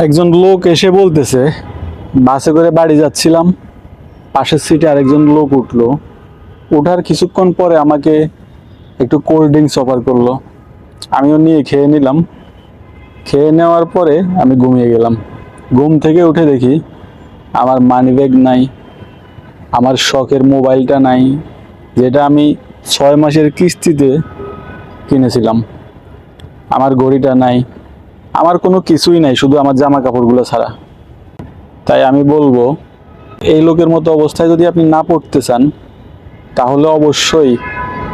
একজন লোক এসে বলতেছে, বাসে করে বাড়ি যাচ্ছিলাম, পাশের সিটে আরেকজন লোক উঠলো। ওঠার কিছুক্ষণ পরে আমাকে একটু কোল্ড ড্রিঙ্কস অফার করলো। আমিও নিয়ে খেয়ে নিলাম। খেয়ে নেওয়ার পরে আমি ঘুমিয়ে গেলাম। ঘুম থেকে উঠে দেখি আমার মানিব্যাগ নাই, আমার শখের মোবাইলটা নাই, যেটা আমি 6 মাসের কিস্তিতে কিনেছিলাম। আমার ঘড়িটা নাই, আমার কোনো কিছুই নাই, শুধু আমার জামা কাপড়গুলো ছাড়া। তাই আমি বলবো, এই লোকের মতো অবস্থায় যদি আপনি না পড়তে চান, তাহলে অবশ্যই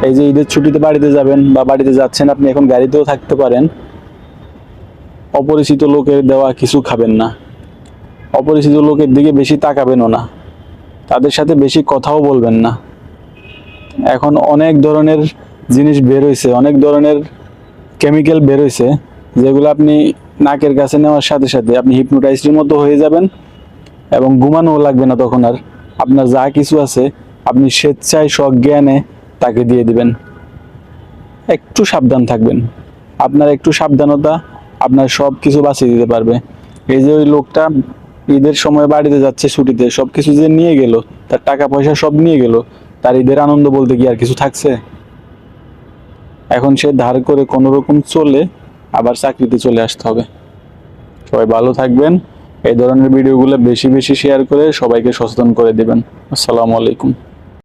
এই যে ঈদের ছুটিতে বাড়িতে যাবেন বা বাড়িতে যাচ্ছেন, আপনি এখন গাড়িতেও থাকতে পারেন, অপরিচিত লোকের দেওয়া কিছু খাবেন না। অপরিচিত লোকের দিকে বেশি তাকাবেনও না, তাদের সাথে বেশি কথাও বলবেন না। এখন অনেক ধরনের জিনিস বের হয়েছে, অনেক ধরনের কেমিক্যাল বের হয়েছে, যেগুলো আপনি নাকের কাছে নেওয়ার সাথে সাথে আপনি হিপনোটাইজডের মতো হয়ে যাবেন এবং ঘুমানোও লাগবে না। তখন আর আপনার যা কিছু আছে আপনি স্বেচ্ছায় সজ্ঞানে তাকে দিয়ে দিবেন। একটু সাবধান থাকবেন, আপনার একটু সাবধানতা আপনার সব কিছু বাঁচিয়ে দিতে পারবে। এই যে ওই লোকটা ঈদের সময় বাড়িতে যাচ্ছে ছুটিতে, সব কিছু যে নিয়ে গেল, তার টাকা পয়সা সব নিয়ে গেল, তার ঈদের আনন্দ বলতে কি আর কিছু থাকছে? এখন সে ধার করে কোনো রকম চলে আবার চাকরিতে চলে আসতে হবে। সবাই ভালো থাকবেন। এই ধরনের ভিডিওগুলো বেশি বেশি শেয়ার করে সবাইকে সচেতন করে দিবেন। আসসালামু আলাইকুম।